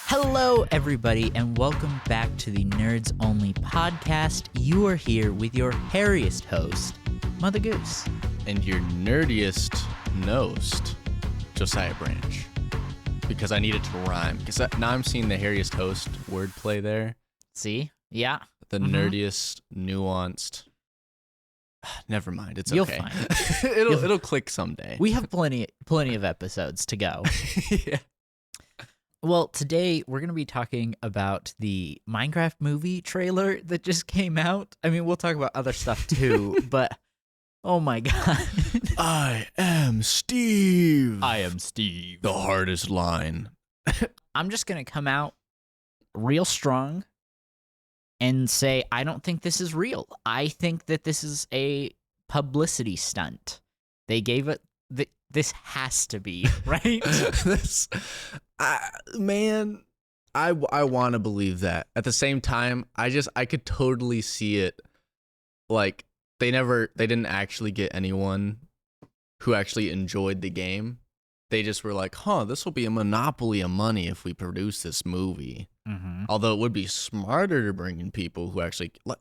Hello, everybody, and welcome back to the Nerds Only podcast. You are here with your hairiest host, Mother Goose. And your nerdiest nost, Josiah Branch. Because I needed to rhyme. Because now I'm seeing the hairiest host wordplay there. See? Yeah. The nerdiest, nuanced. Never mind. It's You'll okay. find it. It'll click someday. We have plenty of episodes to go. Yeah. Well, today we're going to be talking about the Minecraft movie trailer that just came out. I mean, we'll talk about other stuff too, but oh my god. I am Steve. I am Steve. The hardest line. I'm just going to come out real strong and say I don't think this is real. I think that this is a publicity stunt. They gave it this has to be, right? Man, I want to believe that. At the same time, I could totally see it. Like they didn't actually get anyone who actually enjoyed the game. They just were like, this will be a monopoly of money if we produce this movie. Mm-hmm. Although it would be smarter to bring in people who actually like.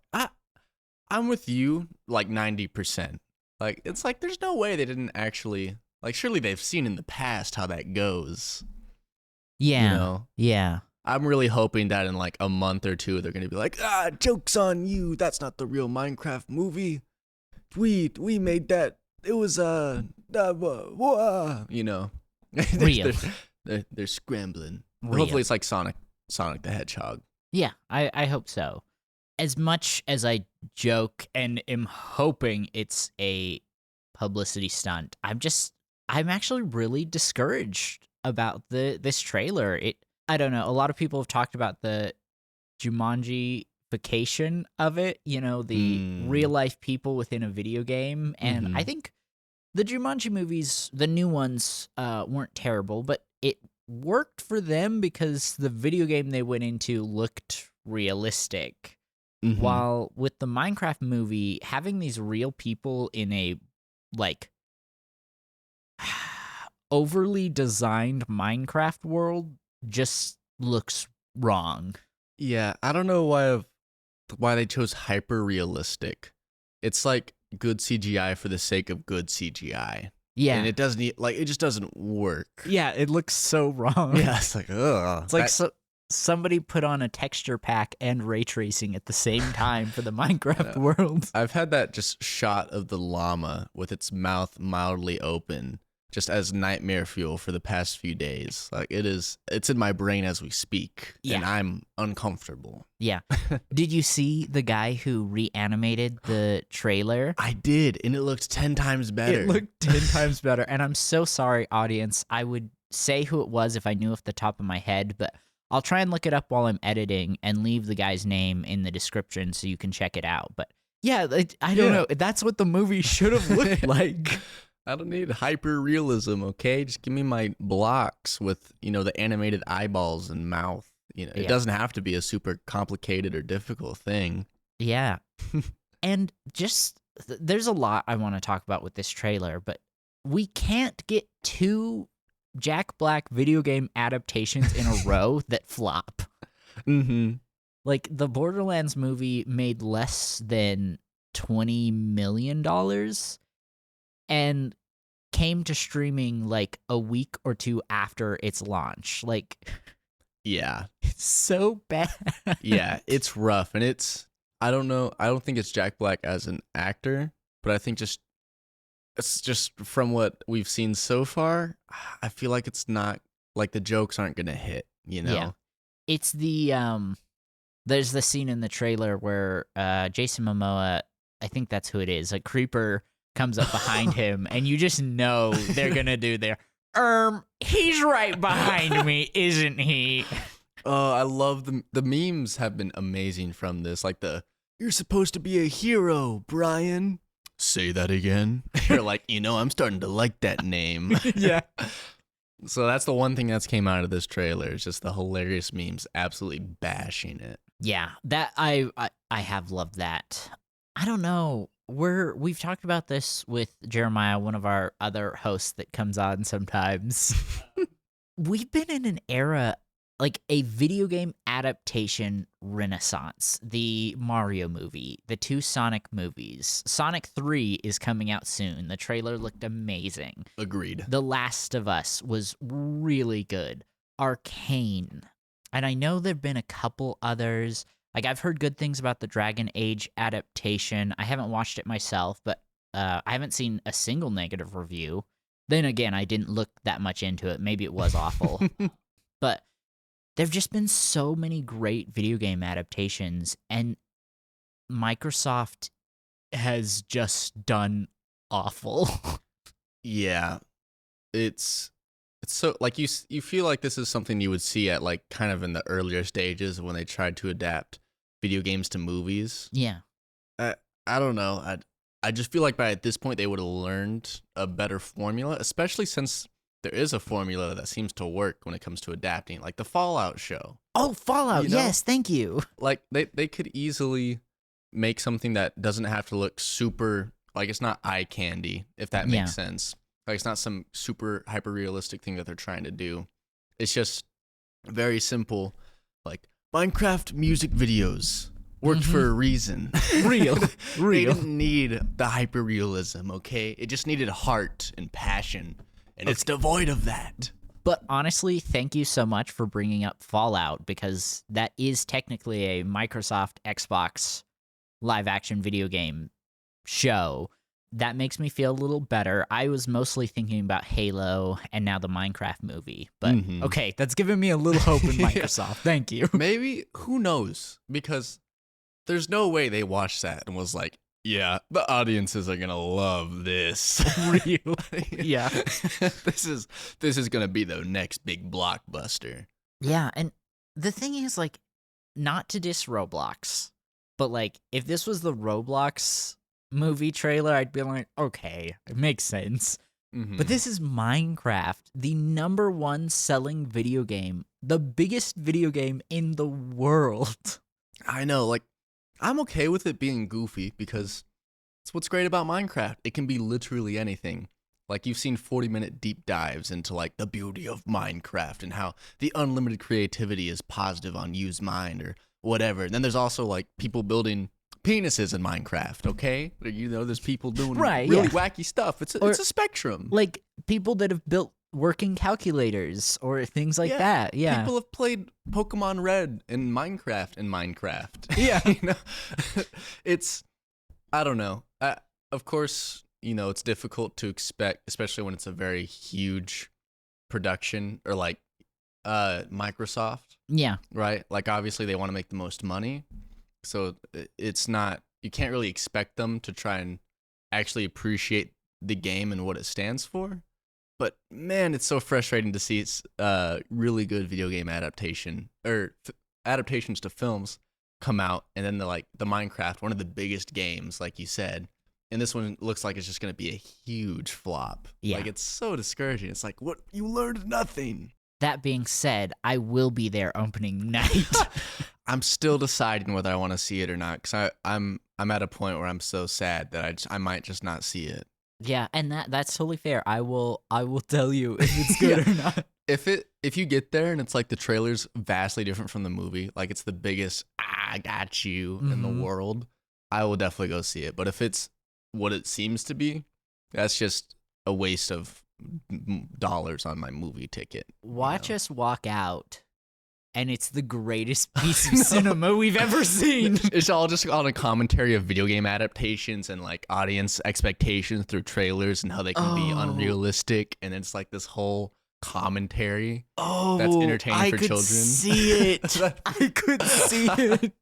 I'm with you like 90%. Like it's like there's no way they didn't actually like. Surely they've seen in the past how that goes. Yeah. You know? Yeah. I'm really hoping that in like a month or two, they're going to be like, joke's on you. That's not the real Minecraft movie. We made that. It was, you know. Real. they're scrambling. Real. Hopefully it's like Sonic the Hedgehog. Yeah, I hope so. As much as I joke and am hoping it's a publicity stunt, I'm actually really discouraged about this trailer. I don't know. A lot of people have talked about the Jumanji-fication of it, you know, the real life people within a video game. And I think the Jumanji movies, the new ones, weren't terrible, but it worked for them because the video game they went into looked realistic. Mm-hmm. While with the Minecraft movie, having these real people in a like overly designed Minecraft world just looks wrong. Yeah, I don't know why they chose hyper realistic. It's like good CGI for the sake of good CGI. Yeah, and it just doesn't work. Yeah, it looks so wrong. Yeah, it's like ugh. It's like somebody put on a texture pack and ray tracing at the same time for the Minecraft world. I've had that just shot of the llama with its mouth mildly open just as nightmare fuel for the past few days. Like it's in my brain as we speak, and I'm uncomfortable. Yeah. Did you see the guy who reanimated the trailer? I did, and it looked 10 times better. It looked 10 times better, and I'm so sorry, audience. I would say who it was if I knew off the top of my head, but I'll try and look it up while I'm editing and leave the guy's name in the description so you can check it out. But yeah, I don't know. That's what the movie should have looked like. I don't need hyper realism, okay? Just give me my blocks with, the animated eyeballs and mouth. It doesn't have to be a super complicated or difficult thing. Yeah. And just there's a lot I want to talk about with this trailer, but we can't get two Jack Black video game adaptations in a row that flop. Mm-hmm. Like the Borderlands movie made less than $20 million and came to streaming like a week or two after its launch. Like, yeah, it's so bad. Yeah, it's rough. And I don't know. I don't think it's Jack Black as an actor, but I think it's just from what we've seen so far, I feel like it's not like the jokes aren't going to hit, Yeah. It's there's the scene in the trailer where Jason Momoa, I think that's who it is, a creeper comes up behind him, and you just know they're going to do their, he's right behind me, isn't he? Oh, I love the memes have been amazing from this. Like you're supposed to be a hero, Brian. Say that again. You're like, I'm starting to like that name. Yeah. So that's the one thing that's came out of this trailer. Is just the hilarious memes absolutely bashing it. Yeah, that I have loved that. I don't know. We've talked about this with Jeremiah, one of our other hosts that comes on sometimes. We've been in an era, like a video game adaptation renaissance. The Mario movie, the 2 Sonic movies. Sonic 3 is coming out soon. The trailer looked amazing. Agreed. The Last of Us was really good. Arcane. And I know there've been a couple others. Like, I've heard good things about the Dragon Age adaptation. I haven't watched it myself, but I haven't seen a single negative review. Then again, I didn't look that much into it. Maybe it was awful. But there've just been so many great video game adaptations, and Microsoft has just done awful. Yeah. It's so, like, you feel like this is something you would see at, like, kind of in the earlier stages when they tried to adapt video games to movies. Yeah. I don't know. I just feel like by at this point they would have learned a better formula, especially since there is a formula that seems to work when it comes to adapting, like the Fallout show. Oh, Fallout. You know? Yes, thank you. Like, they could easily make something that doesn't have to look super, like, it's not eye candy, if that makes sense. Like, it's not some super hyper realistic thing that they're trying to do. It's just very simple, like Minecraft music videos worked for a reason. Real. They didn't need the hyper realism, okay? It just needed heart and passion, and it's devoid of that. But honestly, thank you so much for bringing up Fallout, because that is technically a Microsoft Xbox live action video game show. That makes me feel a little better. I was mostly thinking about Halo and now the Minecraft movie. But okay, that's giving me a little hope in Microsoft. Thank you. Maybe, who knows? Because there's no way they watched that and was like, yeah, the audiences are gonna love this. Real. Yeah. This is gonna be the next big blockbuster. Yeah, and the thing is, like, not to diss Roblox, but, like, if this was the Roblox movie trailer, I'd be like, okay, it makes sense. But this is Minecraft, the #1 selling video game, the biggest video game in the world. I know, like, I'm okay with it being goofy because it's what's great about Minecraft. It can be literally anything. Like, you've seen 40-minute deep dives into, like, the beauty of Minecraft and how the unlimited creativity is positive on Use Mind or whatever. And then there's also, like, people building penises in Minecraft, okay? You know, there's people doing really wacky stuff. It's a spectrum. Like, people that have built working calculators or things like that. Yeah. People have played Pokemon Red in Minecraft. Yeah. You know? It's, I don't know. Of course, you know, it's difficult to expect, especially when it's a very huge production, or like Microsoft. Yeah. Right? Like, obviously they want to make the most money. So it's not, you can't really expect them to try and actually appreciate the game and what it stands for. But man, it's so frustrating to see it's really good video game adaptation or adaptations to films come out, and then the Minecraft, one of the biggest games, like you said, and this one looks like it's just going to be a huge flop. Yeah. Like, it's so discouraging. It's like, what? You learned nothing. That being said, I will be there opening night. I'm still deciding whether I want to see it or not, because I'm at a point where I'm so sad that I might just not see it. Yeah, and that's totally fair. I will tell you if it's good or not. If you get there and it's like the trailer's vastly different from the movie, like it's the biggest I got you in the world, I will definitely go see it. But if it's what it seems to be, that's just a waste of dollars on my movie ticket. Watch us walk out, and it's the greatest piece of cinema we've ever seen. It's all just on a commentary of video game adaptations and like audience expectations through trailers and how they can be unrealistic, and it's like this whole commentary that's entertaining for children. See it. I could see it.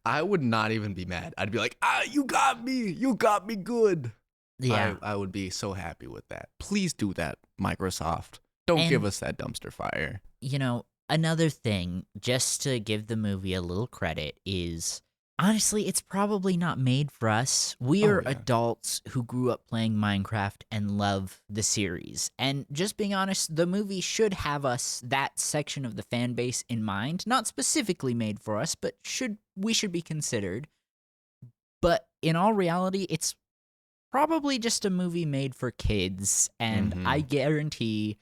I would not even be mad. I'd be like, you got me good. Yeah. I would be so happy with that. Please do that, Microsoft. Don't give us that dumpster fire. You know, another thing, just to give the movie a little credit, is Honestly, it's probably not made for us. We are yeah. adults who grew up playing Minecraft and love the series. And just being honest, the movie should have us, that section of the fan base, in mind. Not specifically made for us, but we should be considered. But in all reality, it's probably just a movie made for kids. And I guarantee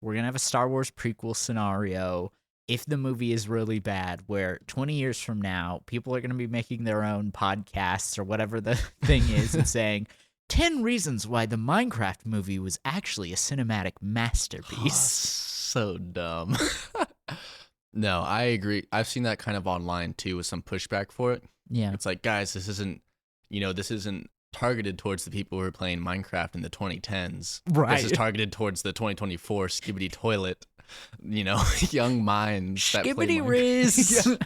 we're going to have a Star Wars prequel scenario if the movie is really bad, where 20 years from now, people are going to be making their own podcasts or whatever the thing is and saying, 10 reasons why the Minecraft movie was actually a cinematic masterpiece. So dumb. No, I agree. I've seen that kind of online too with some pushback for it. Yeah. It's like, guys, this isn't targeted towards the people who are playing Minecraft in the 2010s. Right. This is targeted towards the 2024 Skibbity Toilet, young minds. That play Skibbity Riz. Yeah.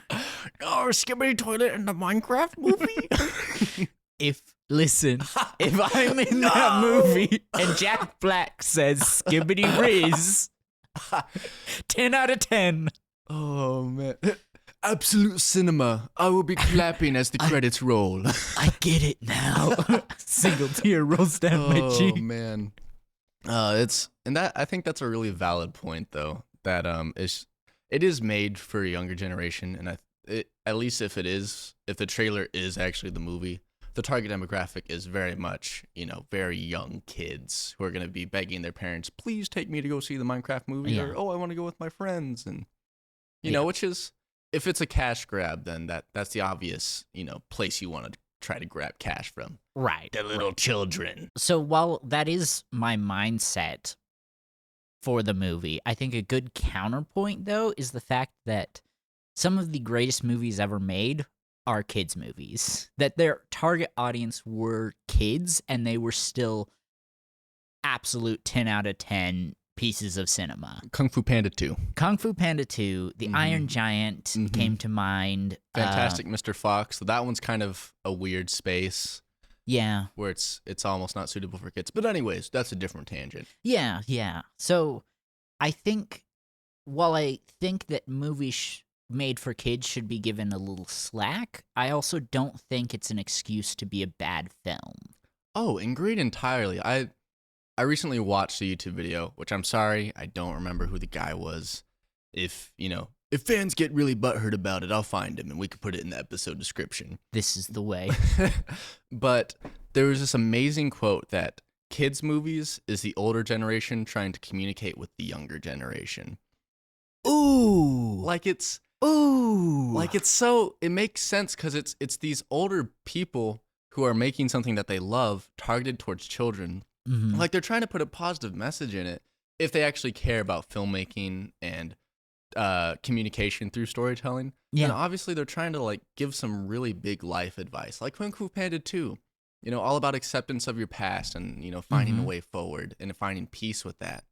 Oh, Skibbity Toilet in the Minecraft movie? If I'm in that movie and Jack Black says Skibbity Riz, 10 out of 10. Oh, man. Absolute cinema. I will be clapping as the credits roll. I get it now. Single tear rolls down my cheek. Oh man, I think that's a really valid point though. That it is made for a younger generation, and at least if the trailer is actually the movie, the target demographic is very much very young kids who are going to be begging their parents, please take me to go see the Minecraft movie, or I want to go with my friends, and which is. If it's a cash grab, then that's the obvious, place you want to try to grab cash from. Right. The little children. So while that is my mindset for the movie, I think a good counterpoint, though, is the fact that some of the greatest movies ever made are kids' movies. That their target audience were kids, and they were still absolute 10 out of 10 pieces of cinema. Kung Fu Panda 2. Kung Fu Panda 2, The Iron Giant came to mind. Fantastic Mr. Fox. So that one's kind of a weird space. Yeah. Where it's almost not suitable for kids. But anyways, that's a different tangent. Yeah. So I think, while I think that movies made for kids should be given a little slack, I also don't think it's an excuse to be a bad film. Oh, agreed entirely. I recently watched a YouTube video, which I'm sorry, I don't remember who the guy was. If fans get really butthurt about it, I'll find him and we could put it in the episode description. This is the way. But there was this amazing quote that kids' movies is the older generation trying to communicate with the younger generation. Ooh. It makes sense because it's these older people who are making something that they love targeted towards children. Mm-hmm. Like, they're trying to put a positive message in it if they actually care about filmmaking and communication through storytelling. Yeah. And obviously they're trying to give some really big life advice, like Kung Fu Panda 2, all about acceptance of your past and finding a way forward and finding peace with that.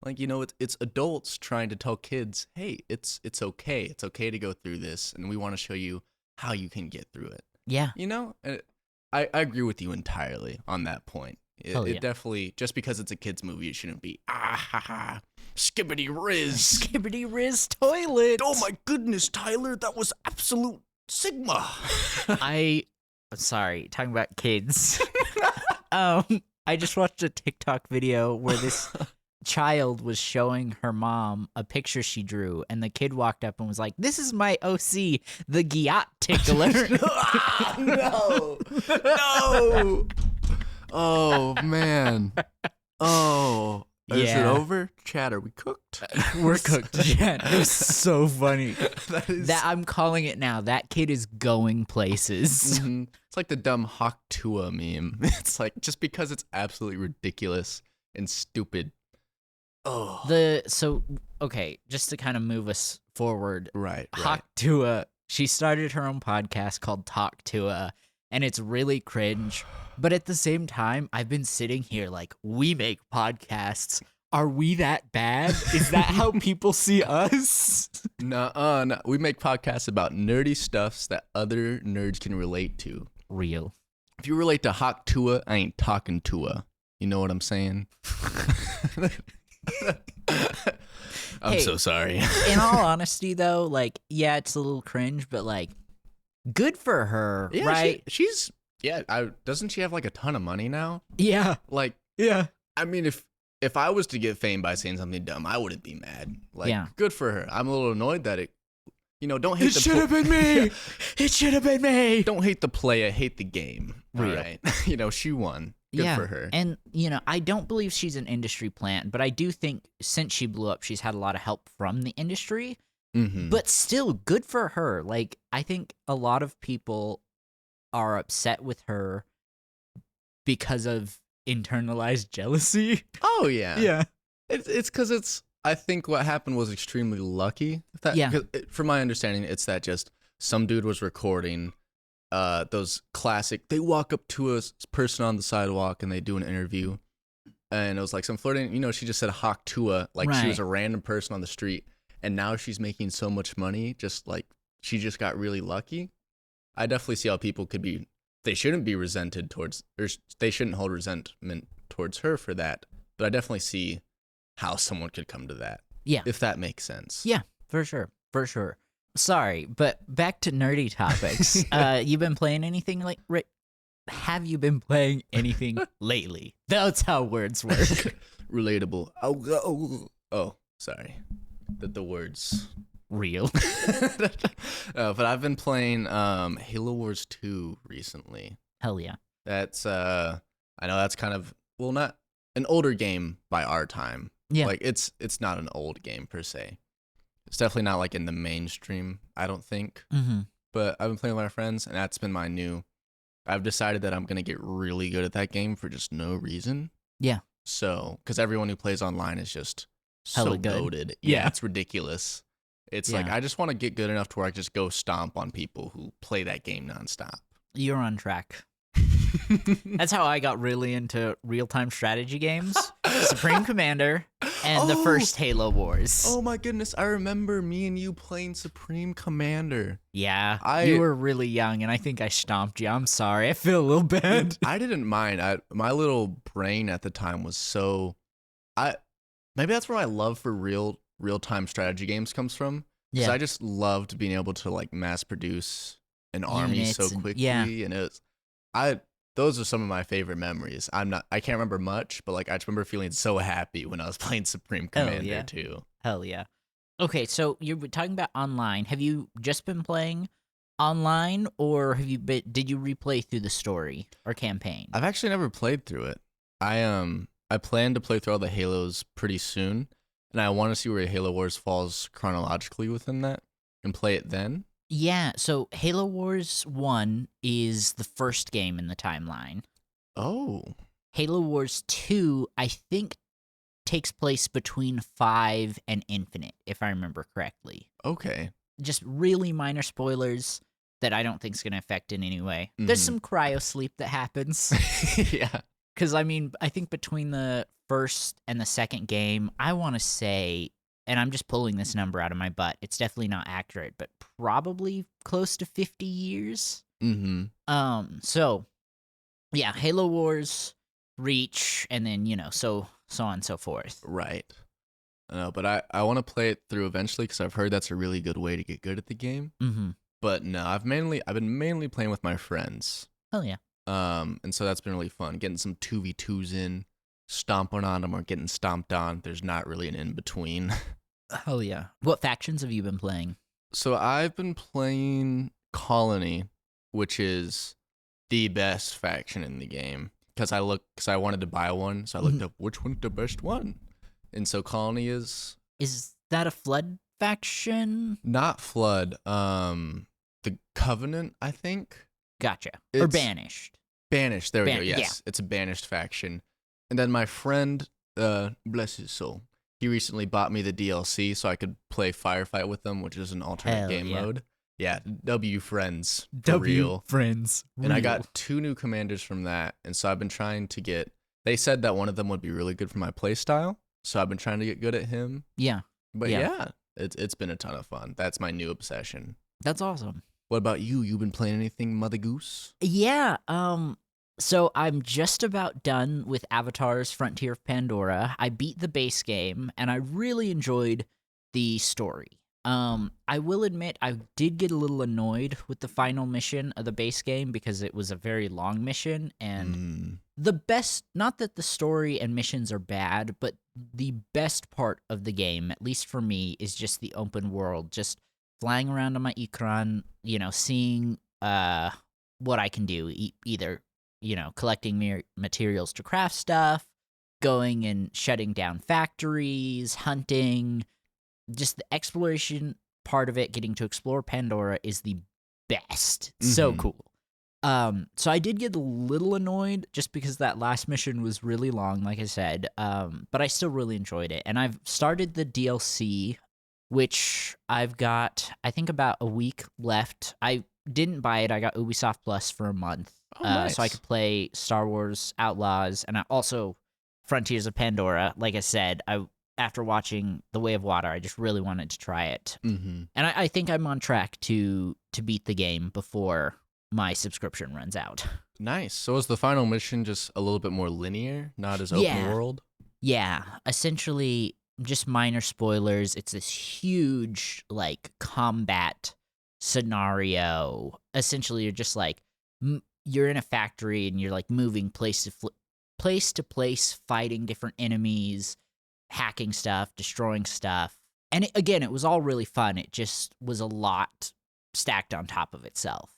It's adults trying to tell kids, hey, it's okay. It's okay to go through this, and we want to show you how you can get through it. Yeah. I agree with you entirely on that point. It yeah. definitely, just because it's a kid's movie, it shouldn't be, skibbity riz. Skibbity Riz toilet. Oh my goodness, Tyler, that was absolute Sigma. Sorry, talking about kids. I just watched a TikTok video where this child was showing her mom a picture she drew, and the kid walked up and was like, "This is my OC, the Gyat tickler." No. Oh, man. Oh. Is it over? Chad, are we cooked? We're cooked, Chad. It was so funny. That I'm calling it now. That kid is going places. Mm-hmm. It's like the dumb Hawk Tua meme. It's like, just because it's absolutely ridiculous and stupid. Oh. Okay, just to kind of move us forward. Right. Hawk Tua, she started her own podcast called Talk Tua, and it's really cringe. But at the same time, I've been sitting here like, we make podcasts. Are we that bad? Is that how people see us? No. We make podcasts about nerdy stuffs that other nerds can relate to. Real. If you relate to Hawk Tua, I ain't talking Tua. You know what I'm saying? I'm so sorry. In all honesty, though, it's a little cringe, but Good for her, Yeah, right? she's yeah. Doesn't she have like a ton of money now? Yeah. Like, Yeah. I mean, if I was to get fame by saying something dumb, I wouldn't be mad. Like, Yeah. good for her. I'm a little annoyed that don't hate It should have been me. It should have been me. Don't hate the player, hate the game. All Real. right. She won. Good Yeah. for her. And, I don't believe she's an industry plant, but I do think since she blew up, she's had a lot of help from the industry. Mm-hmm. But still, good for her. Like, I think a lot of people are upset with her because of internalized jealousy. Oh yeah. Yeah. It's because I think what happened was extremely lucky. Yeah. 'Cause from my understanding, it's that just some dude was recording those classic. They walk up to a person on the sidewalk and they do an interview, and it was like some flirting. She just said "hawk tua" like she was a random person on the street, and now she's making so much money. Just like she just got really lucky. I definitely see how people could be. They shouldn't be resented towards, or they shouldn't hold resentment towards her for that. But I definitely see how someone could come to that. Yeah. If that makes sense. Yeah, for sure. For sure. Sorry, but back to nerdy topics. You been playing anything have you been playing anything lately? That's how words work. Relatable. Oh, sorry. The words. Real. But I've been playing Halo Wars 2 recently. Hell yeah. That's I know that's kind of not an older game by our time. Yeah. Like it's not an old game per se. It's definitely not like in the mainstream, I don't think. Mm-hmm. But I've been playing with my friends, and that's been my new. I've decided that I'm gonna get really good at that game for just no reason. Yeah. So, because everyone who plays online is just so Hella good. goated. Yeah. It's ridiculous. It's like I just want to get good enough to where I just go stomp on people who play that game nonstop. You're on track. That's how I got really into real-time strategy games. Supreme Commander and the first Halo Wars. Oh my goodness, I remember me and you playing Supreme Commander. Yeah, you were really young, and I think I stomped you. I'm sorry. I feel a little bad. I didn't mind. My little brain at the time was so... Maybe that's where my love for real-time strategy games comes from. Because I just loved being able to like mass produce an army so quickly. And it was... Those are some of my favorite memories. I can't remember much, but like I just remember feeling so happy when I was playing Supreme Commander too. Hell yeah. Okay, so you're talking about online. Have you just been playing online, or did you replay through the story or campaign? I've actually never played through it. I plan to play through all the Halos pretty soon, and I want to see where Halo Wars falls chronologically within that and play it then. Yeah, so Halo Wars 1 is the first game in the timeline. Oh. Halo Wars 2, I think, takes place between 5 and Infinite, if I remember correctly. Okay. Just really minor spoilers that I don't think is going to affect in any way. Mm-hmm. There's some cryo sleep that happens. Yeah. Because, I mean, I think between the first and the second game, I want to say... and I'm just pulling this number out of my butt. It's definitely not accurate, but probably close to 50 years. Mm-hmm. So, yeah, Halo Wars, Reach, and then, so on and so forth. Right. But I want to play it through eventually because I've heard that's a really good way to get good at the game. Mm-hmm. But no, I've been mainly playing with my friends. Oh, yeah. And so that's been really fun. Getting some 2v2s in. Stomping on them or getting stomped on. There's not really an in-between. Oh, yeah. What factions have you been playing? So I've been playing Colony, which is the best faction in the game. Because I wanted to buy one, so I looked up which one's the best one. And so Colony is... Is that a Flood faction? Not Flood. The Covenant, I think. Gotcha. Or Banished. Banished, there we go, yes. Yeah. It's a Banished faction. And then my friend, bless his soul, he recently bought me the DLC so I could play Firefight with them, which is an alternate game mode. Yeah, W Friends, for real. Friends, real. And I got 2 new commanders from that, and so I've been trying to get... They said that one of them would be really good for my playstyle, so I've been trying to get good at him. Yeah. But yeah, it's been a ton of fun. That's my new obsession. That's awesome. What about you? You been playing anything, Mother Goose? Yeah, so I'm just about done with Avatar's Frontier of Pandora. I beat the base game, and I really enjoyed the story. I will admit I did get a little annoyed with the final mission of the base game because it was a very long mission, and the best, not that the story and missions are bad, but the best part of the game, at least for me, is just the open world, just flying around on my Ikran, seeing what I can do, either, collecting materials to craft stuff, going and shutting down factories, hunting. Just the exploration part of it, getting to explore Pandora, is the best. So cool. So I did get a little annoyed just because that last mission was really long, like I said, but I still really enjoyed it. And I've started the DLC, which I've got, I think, about a week left. I didn't buy it. I got Ubisoft Plus for a month. Oh, nice. So I could play Star Wars Outlaws and also Frontiers of Pandora. Like I said, after watching The Way of Water, I just really wanted to try it. Mm-hmm. And I think I'm on track to beat the game before my subscription runs out. Nice. So is the final mission just a little bit more linear, not as open world? Yeah. Essentially, just minor spoilers. It's this huge, combat scenario. Essentially, you're just, you're in a factory and you're, moving place to place, fighting different enemies, hacking stuff, destroying stuff. And it was all really fun. It just was a lot stacked on top of itself.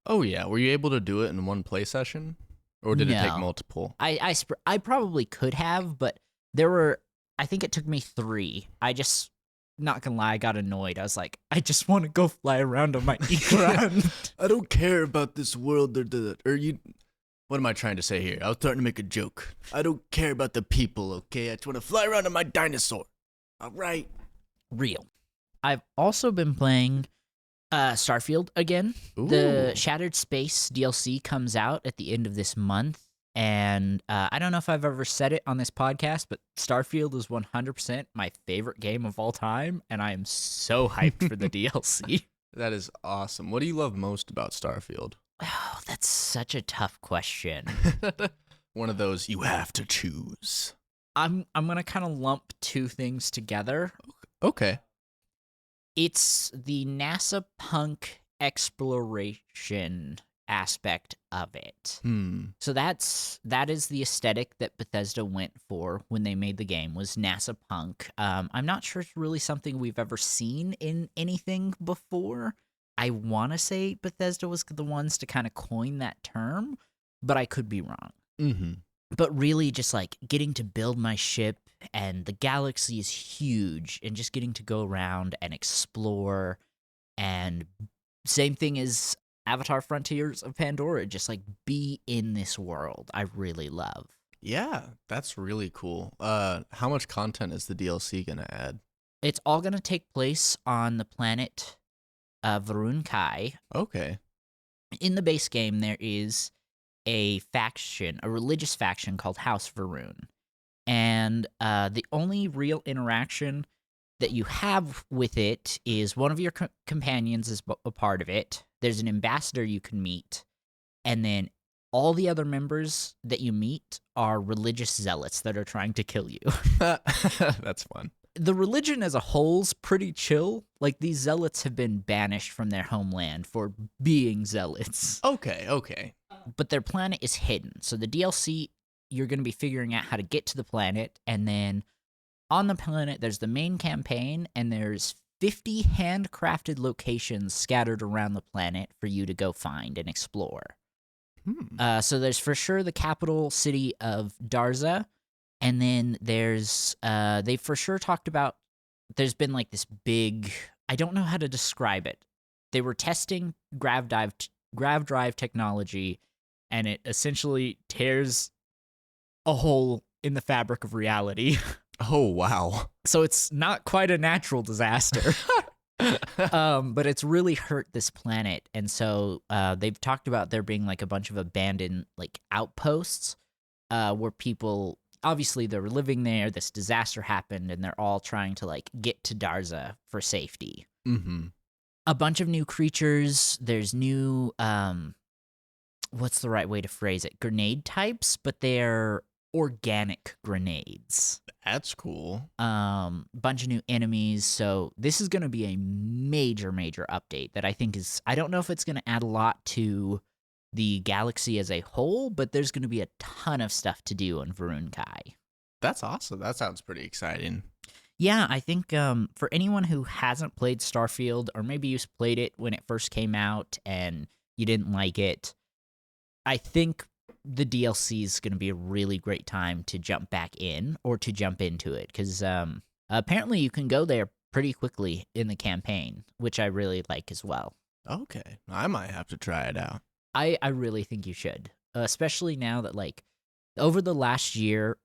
Oh, yeah. Were you able to do it in one play session? Or did it take multiple? I probably could have, but I think it took me 3. I just, not gonna lie, I got annoyed. I was like, I just want to go fly around on my Ikran. I don't care about this world What am I trying to say here? I was starting to make a joke. I don't care about the people, okay? I just want to fly around on my dinosaur. All right. Real. I've also been playing Starfield again. Ooh. The Shattered Space DLC comes out at the end of this month. And I don't know if I've ever said it on this podcast, but Starfield is 100% my favorite game of all time. And I am so hyped for the DLC. That is awesome. What do you love most about Starfield? Oh, that's such a tough question. One of those you have to choose. I'm gonna kind of lump 2 things together. Okay. It's the NASA punk exploration aspect of it. So that is the aesthetic that Bethesda went for when they made the game, was NASA punk. I'm not sure it's really something we've ever seen in anything before. I want to say Bethesda was the ones to kind of coin that term, but I could be wrong. Mm-hmm. But really just getting to build my ship, and the galaxy is huge, and just getting to go around and explore, and same thing as Avatar Frontiers of Pandora, just be in this world I really love. Yeah, that's really cool. How much content is the DLC going to add? It's all going to take place on the planet Varun Kai. Okay. In the base game, there is a religious faction called House Varun. And the only real interaction that you have with it is one of your companions is a part of it. There's an ambassador you can meet. And then all the other members that you meet are religious zealots that are trying to kill you. That's fun. The religion as a whole's pretty chill. These zealots have been banished from their homeland for being zealots. Okay. But their planet is hidden. So the DLC, you're going to be figuring out how to get to the planet. And then on the planet, there's the main campaign, and there's 50 handcrafted locations scattered around the planet for you to go find and explore. So there's for sure the capital city of Darza. And then there's, they for sure talked about, there's been this big, I don't know how to describe it. They were testing grav drive technology, and it essentially tears a hole in the fabric of reality. Oh, wow. So it's not quite a natural disaster. But it's really hurt this planet. And so they've talked about there being a bunch of abandoned outposts where people, obviously they were living there, this disaster happened, and they're all trying to get to Darza for safety. Mm-hmm. A bunch of new creatures. There's new what's the right way to phrase it? Grenade types, but they're organic grenades. That's cool. Bunch of new enemies. So this is going to be a major update that I think is, I don't know if it's going to add a lot to the galaxy as a whole, but there's going to be a ton of stuff to do on Varun Kai. That's awesome. That sounds pretty exciting. Yeah, I think for anyone who hasn't played Starfield, or maybe you played it when it first came out and you didn't like it, I think the DLC is going to be a really great time to jump back in or to jump into it, because apparently you can go there pretty quickly in the campaign, which I really like as well. Okay, I might have to try it out. I really think you should, especially now that, like, over the last year,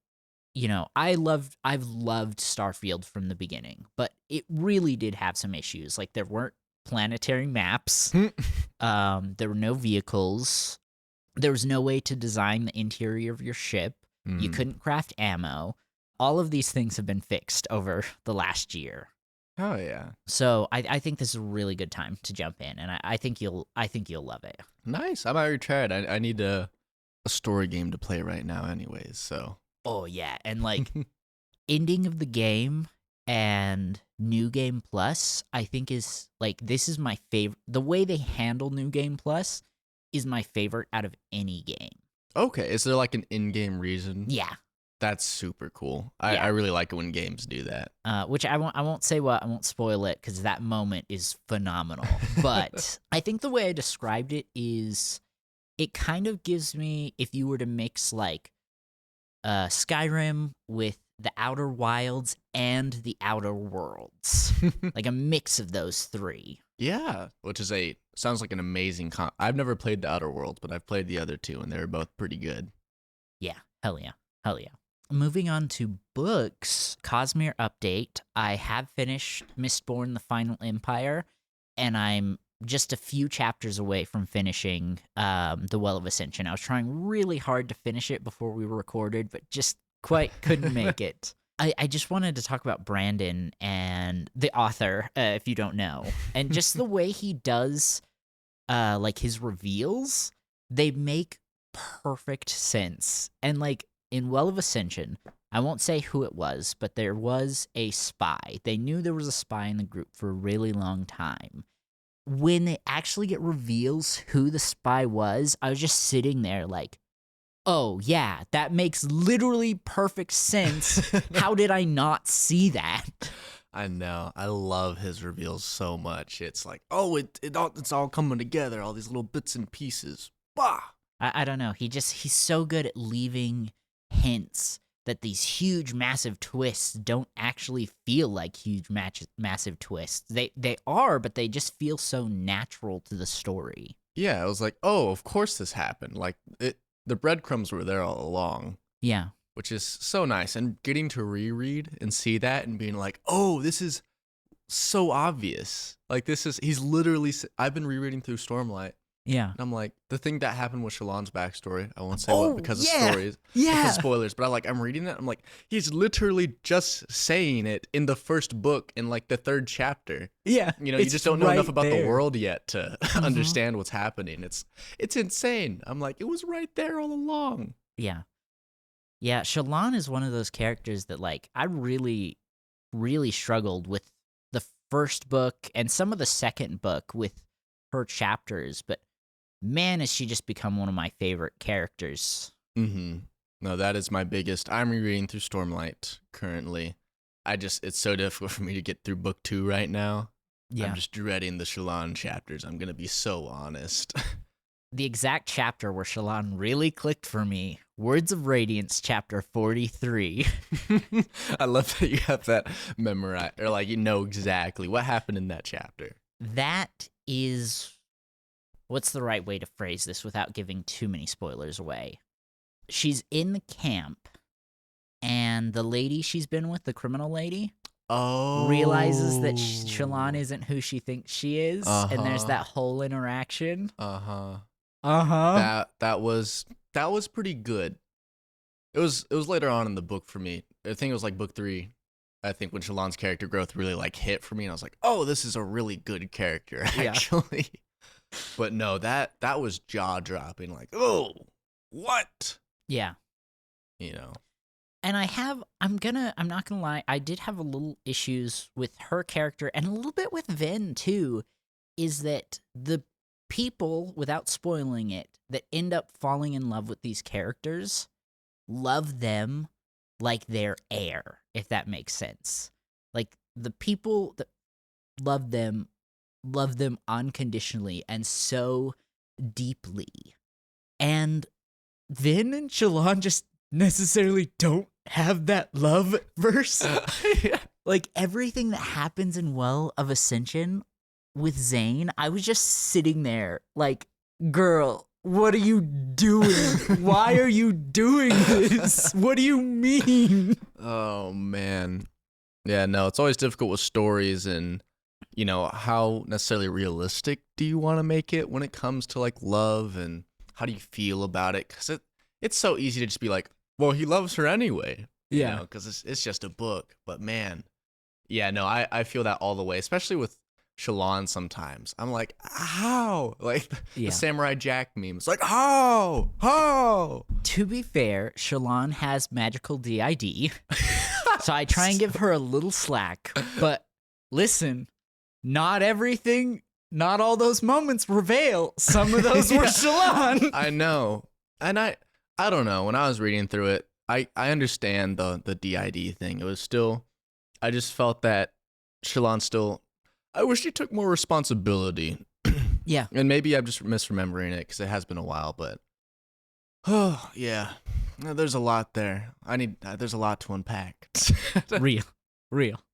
you know, I've loved Starfield from the beginning, but it really did have some issues. Like, there weren't planetary maps, there were no vehicles, there was no way to design the interior of your ship, you couldn't craft ammo. All of these things have been fixed over the last year. Oh yeah. So I think this is a really good time to jump in, and I think you'll love it. Nice. I might try it. I need a story game to play right now, anyways. So. Oh yeah, and like ending of the game and New Game Plus, I think is like, this is my favorite. The way they handle New Game Plus is my favorite out of any game. Okay, is there like an in-game reason? Yeah. That's super cool. I really like it when games do that. Which I won't say what, I won't spoil it, because that moment is phenomenal. But I think the way I described it is, it kind of gives me, if you were to mix like Skyrim with the Outer Wilds and the Outer Worlds, like a mix of those three. Yeah, which is sounds like an amazing I've never played the Outer Worlds, but I've played the other two, and they were both pretty good. Yeah, hell yeah. Moving on to books, Cosmere update. I have finished Mistborn: The Final Empire, and I'm just a few chapters away from finishing The Well of Ascension. I was trying really hard to finish it before we recorded, but just quite couldn't make it. I just wanted to talk about Brandon and the author, if you don't know, and just the way he does like his reveals. They make perfect sense. And like in Well of Ascension, I won't say who it was, but there was a spy. They knew there was a spy in the group for a really long time. When they actually get reveals who the spy was, I was just sitting there like, oh yeah, that makes literally perfect sense. How did I not see that? I know. I love his reveals so much. It's like, oh, it's all coming together, all these little bits and pieces. Bah! I don't know. He's so good at leaving hints that these huge, massive twists don't actually feel like huge, massive twists. They are, but they just feel so natural to the story. Yeah, I was like, oh, of course this happened. Like, the breadcrumbs were there all along. Yeah. Which is so nice. And getting to reread and see that and being like, oh, this is so obvious. Like, he's literally, I've been rereading through Stormlight. Yeah. And I'm like, the thing that happened with Shallan's backstory, I won't say what because of stories. Yeah. Because of spoilers. But I'm reading it. I'm like, he's literally just saying it in the first book in like the third chapter. Yeah. You know, you just don't know enough about the world yet to understand what's happening. It's insane. I'm like, it was right there all along. Yeah. Yeah. Shallan is one of those characters that like, I really, really struggled with the first book and some of the second book with her chapters, but man, has she just become one of my favorite characters. No, that is my biggest. I'm rereading through Stormlight currently. It's so difficult for me to get through book 2 right now. Yeah. I'm just dreading the Shallan chapters. I'm going to be so honest. The exact chapter where Shallan really clicked for me, Words of Radiance, chapter 43. I love that you have that memorized, or like you know exactly what happened in that chapter. That is, what's the right way to phrase this without giving too many spoilers away? She's in the camp, and the lady she's been with, the criminal lady, realizes that Shallan isn't who she thinks she is, and there's that whole interaction. That was pretty good. It was later on in the book for me. I think it was like book 3. I think when Shallan's character growth really like hit for me, and I was like, oh, this is a really good character actually. Yeah. But no, that was jaw dropping. Like, oh, what? Yeah. you know. And I'm not gonna lie, I did have a little issues with her character and a little bit with Vin too, is that the people, without spoiling it, that end up falling in love with these characters love them like they're air, if that makes sense. Like the people that love them unconditionally and so deeply. And Vin and Shallan just necessarily don't have that love verse. Yeah. Like everything that happens in Well of Ascension with Zane, I was just sitting there like, girl, what are you doing? Why are you doing this? What do you mean? Oh man. Yeah, no, it's always difficult with stories and how necessarily realistic do you want to make it when it comes to like love and how do you feel about it? Cuz it's so easy to just be like, well, he loves her anyway. Yeah. Because it's just a book. But man, yeah, no, I feel that all the way, especially with Shallan sometimes. I'm like, how? Like the Samurai Jack meme. It's like, how? How? To be fair, Shallan has magical DID. So I try and give her a little slack. But listen, not all those moments were Vale. Some of those were Shallan. I know. And I don't know. When I was reading through it, I understand the DID thing. It was still, I just felt that Shallan still, I wish he took more responsibility. Yeah. And maybe I'm just misremembering it because it has been a while, but oh, yeah. There's a lot there. There's a lot to unpack. Real.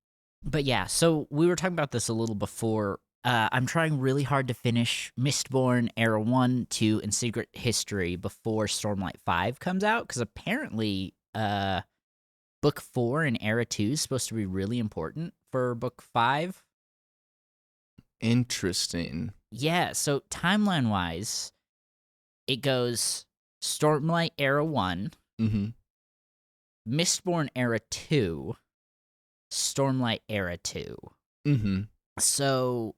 But yeah, so we were talking about this a little before. I'm trying really hard to finish Mistborn Era 1, 2, and Secret History before Stormlight 5 comes out, because apparently Book 4 and Era 2 is supposed to be really important for Book 5. Interesting. Yeah, so timeline-wise, it goes Stormlight Era 1, Mistborn Era 2, Stormlight Era 2. So,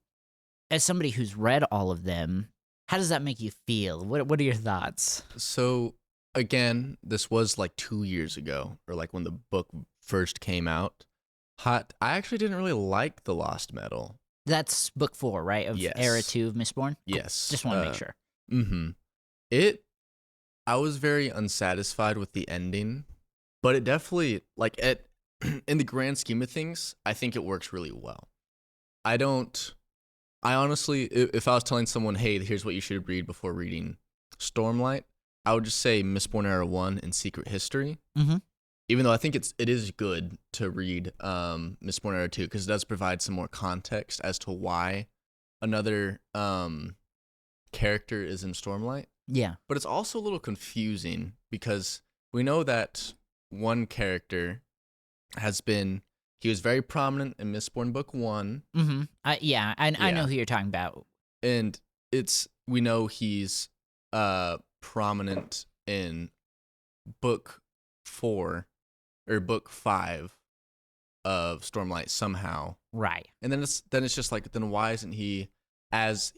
as somebody who's read all of them, how does that make you feel? What are your thoughts? So, again, this was like 2 years ago, or like when the book first came out. I actually didn't really like The Lost Metal. That's book 4, right? Of Yes. Era 2 of Mistborn? Cool. Yes. Just want to make sure. I was very unsatisfied with the ending, but it definitely, like, in the grand scheme of things, I think it works really well. I honestly, if I was telling someone, hey, here's what you should read before reading Stormlight, I would just say Mistborn Era 1 and Secret History. Even though I think it is good to read Mistborn Era 2 because it does provide some more context as to why another character is in Stormlight. Yeah. But it's also a little confusing because we know that one character he was very prominent in Mistborn Book 1. I know who you're talking about. And we know he's prominent in Book 4 or Book 5 of Stormlight somehow. Right. And then it's just like, then why isn't he's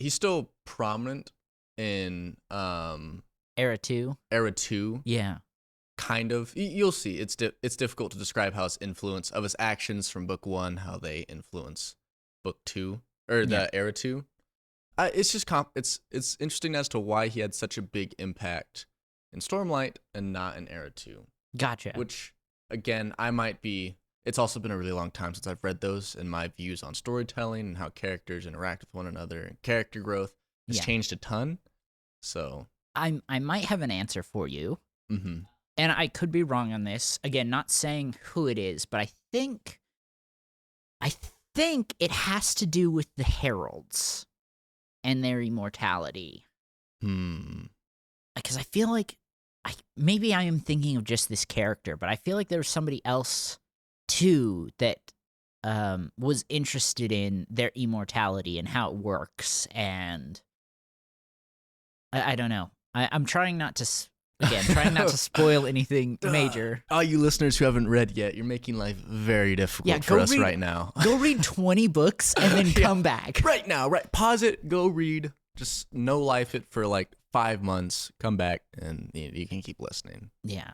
still prominent in Era 2? Era 2. Yeah. Kind of. You'll see. It's difficult to describe how his influence of his actions from Book 1, how they influence Book 2 or the Era 2. It's just it's interesting as to why he had such a big impact in Stormlight and not in Era 2. Gotcha. Which, again, it's also been a really long time since I've read those, and my views on storytelling and how characters interact with one another and character growth has changed a ton. So I might have an answer for you. And I could be wrong on this. Again, not saying who it is, but I think it has to do with the heralds and their immortality. Because I feel like maybe I am thinking of just this character, but I feel like there was somebody else too that was interested in their immortality and how it works. And I don't know. I'm trying not to spoil anything major. All you listeners who haven't read yet, you're making life very difficult for us right now. Go read 20 books and then come back. Right now, right? Pause it, go read. Just no life it for like 5 months, come back, and you can keep listening. Yeah.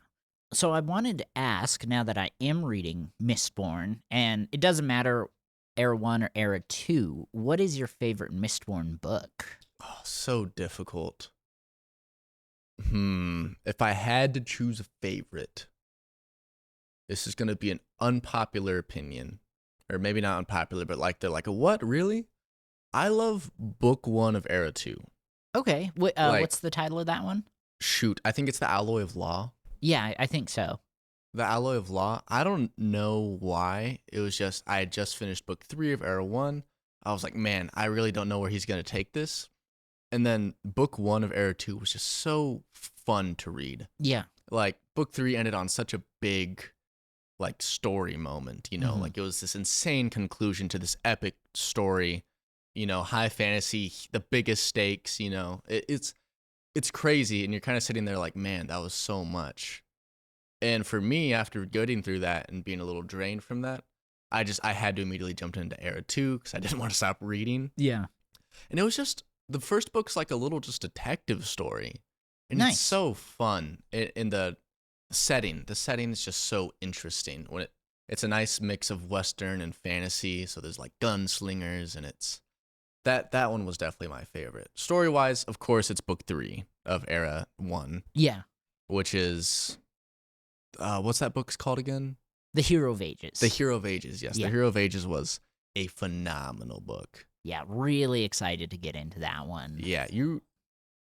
So I wanted to ask, now that I am reading Mistborn, and it doesn't matter Era 1 or Era 2, what is your favorite Mistborn book? Oh, so difficult. If I had to choose a favorite, this is going to be an unpopular opinion. Or maybe not unpopular, but like they're like, what, really? I love book 1 of Era 2. Okay. What's the title of that one? Shoot, I think it's The Alloy of Law. Yeah, I think so. The Alloy of Law, I don't know why. It was just, I had just finished book 3 of Era 1. I was like, man, I really don't know where he's going to take this. And then book 1 of Era 2 was just so fun to read. Yeah. Like, book 3 ended on such a big, like, story moment, you know? Mhm. Like, it was this insane conclusion to this epic story, you know, high fantasy, the biggest stakes, you know? It's crazy, and you're kind of sitting there like, man, that was so much. And for me, after getting through that and being a little drained from that, I had to immediately jump into Era 2 because I didn't want to stop reading. Yeah. And it was just, the first book's like a little just detective story. And Nice. it's so fun in the setting. The setting is just so interesting. When it's a nice mix of Western and fantasy. So there's like gunslingers, and it's, that one was definitely my favorite. Story-wise, of course, it's book 3 of Era 1. Yeah. Which is, what's that book's called again? The Hero of Ages. The Hero of Ages, yes. Yeah. The Hero of Ages was a phenomenal book. Yeah, really excited to get into that one. Yeah, you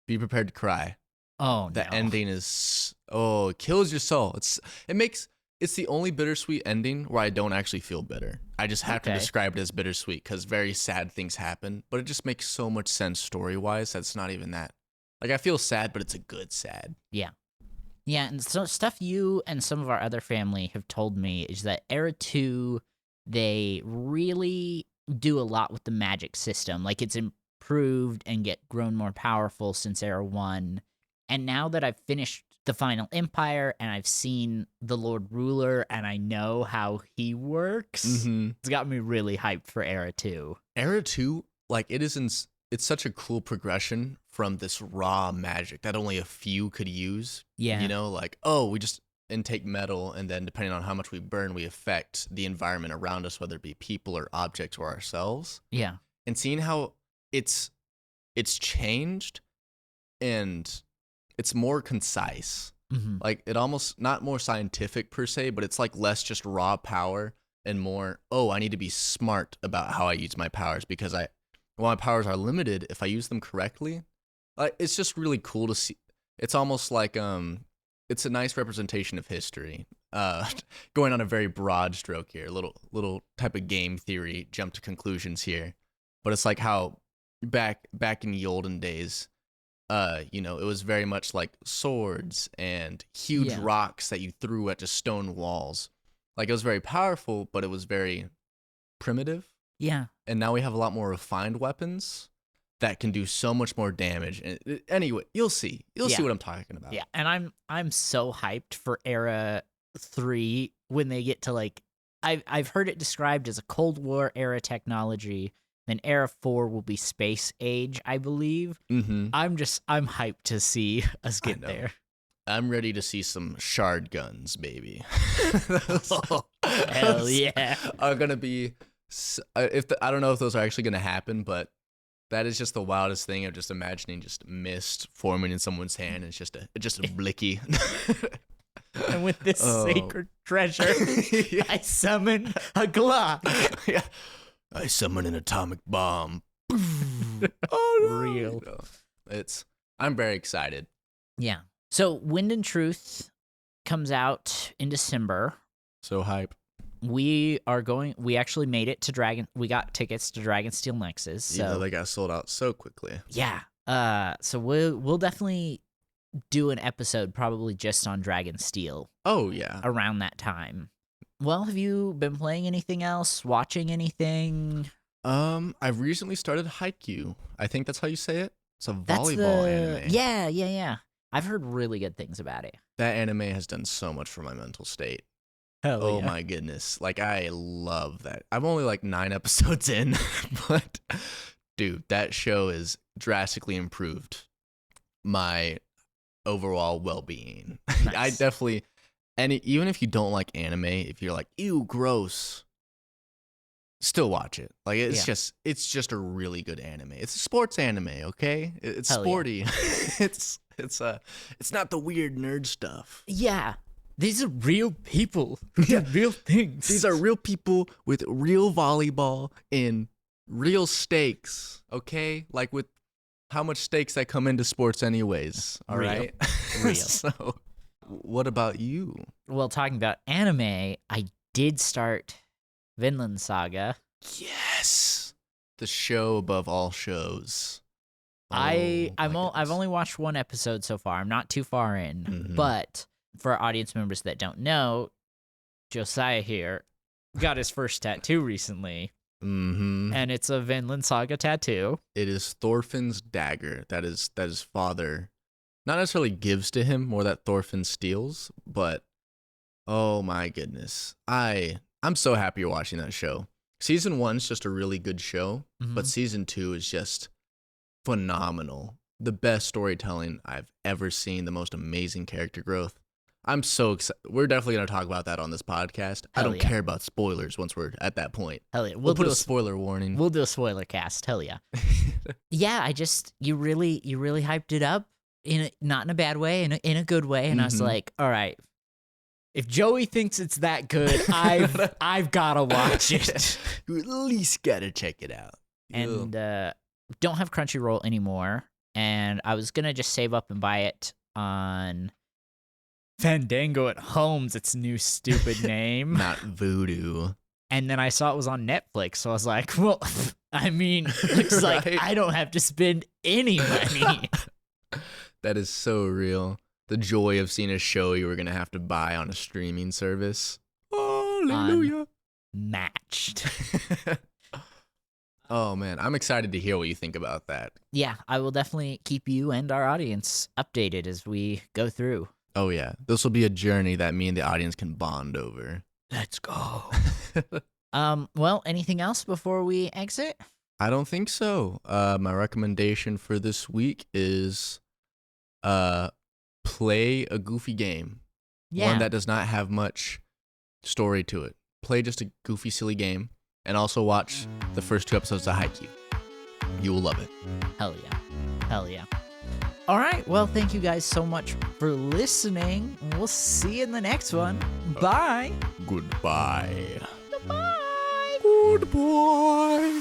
be prepared to cry. Oh, The no. ending is, it kills your soul. It's the only bittersweet ending where I don't actually feel bitter. I just have to describe it as bittersweet because very sad things happen, but it just makes so much sense story-wise that's not even that. Like, I feel sad, but it's a good sad. Yeah. Yeah, and so stuff you and some of our other family have told me is that Era 2, they really do a lot with the magic system. Like, it's improved and grown more powerful since Era 1. And now that I've finished the Final Empire and I've seen the Lord Ruler and I know how he works, it's got me really hyped for Era 2. Era 2, like, it's such a cool progression from this raw magic that only a few could use. Yeah. You know, like, we just intake metal, and then depending on how much we burn, we affect the environment around us, whether it be people or objects or ourselves. Yeah. And seeing how it's changed, and it's more concise. Mm-hmm. Like, it almost, not more scientific per se, but it's like less just raw power and more, I need to be smart about how I use my powers because while my powers are limited, if I use them correctly, it's just really cool to see. It's almost like it's a nice representation of history. Going on a very broad stroke here, little type of game theory, jump to conclusions here, but it's like how back in the olden days, you know, it was very much like swords and huge rocks that you threw at just stone walls. Like, it was very powerful, but it was very primitive. Yeah. And now we have a lot more refined weapons that can do so much more damage. And anyway, you'll see what I'm talking about. Yeah, and I'm so hyped for Era 3 when they get to, like, I've heard it described as a Cold War era technology. Then Era 4 will be space age, I believe. Mm-hmm. I'm hyped to see us get there. I'm ready to see some shard guns, baby. Hell yeah! Are gonna be. I don't know if those are actually gonna happen, but that is just the wildest thing of just imagining just mist forming in someone's hand. And it's just a blicky. And with this sacred treasure, I summon a Glock. Yeah. I summon an atomic bomb. Real. No. I'm very excited. Yeah. So Wind and Truth comes out in December. So hype. We actually made it to we got tickets to Dragonsteel Nexus. So they got sold out so quickly. Yeah. So we'll definitely do an episode probably just on Dragonsteel. Oh yeah. Around that time. Well, have you been playing anything else? Watching anything? I've recently started Haikyu. I think that's how you say it. It's a volleyball anime. Yeah. I've heard really good things about it. That anime has done so much for my mental state. Oh my goodness. Like, I love that. I'm only like 9 episodes in, but dude, that show is drastically improved my overall well-being. Nice. even if you don't like anime, if you're like, ew, gross, still watch it. Like it's just a really good anime. It's a sports anime, okay? It's Hell sporty. it's not the weird nerd stuff. Yeah. These are real people who do real things. These are real people with real volleyball and real stakes, okay? Like with how much stakes that come into sports anyways, all right? Real. So, what about you? Well, talking about anime, I did start Vinland Saga. Yes. The show above all shows. I've only watched one episode so far. I'm not too far in, but for our audience members that don't know, Josiah here got his first tattoo recently, and it's a Vinland Saga tattoo. It is Thorfinn's dagger that his father not necessarily gives to him, more that Thorfinn steals. But oh my goodness, I'm so happy you're watching that show. Season 1's just a really good show, but season 2 is just phenomenal. The best storytelling I've ever seen. The most amazing character growth. I'm so excited. We're definitely going to talk about that on this podcast. I don't care about spoilers once we're at that point. Hell yeah. We'll put a spoiler warning. We'll do a spoiler cast. Hell yeah. Yeah, you really hyped it up, not in a bad way, in a good way. And I was like, all right, if Joey thinks it's that good, I've got to watch it. You at least got to check it out. And don't have Crunchyroll anymore. And I was going to just save up and buy it on Fandango at Home's its new stupid name. Not Voodoo. And then I saw it was on Netflix, so I was like, well, I mean, looks like I don't have to spend any money. That is so real. The joy of seeing a show you were going to have to buy on a streaming service. Hallelujah. Unmatched. Oh, man. I'm excited to hear what you think about that. Yeah, I will definitely keep you and our audience updated as we go through. Oh, yeah. This will be a journey that me and the audience can bond over. Let's go. Well, anything else before we exit? I don't think so. My recommendation for this week is play a goofy game. Yeah. One that does not have much story to it. Play just a goofy, silly game. And also watch the first 2 episodes of Haikyu. You will love it. Hell yeah. Hell yeah. All right. Well, thank you guys so much for listening. We'll see you in the next one. Bye. Goodbye. Goodbye. Goodbye.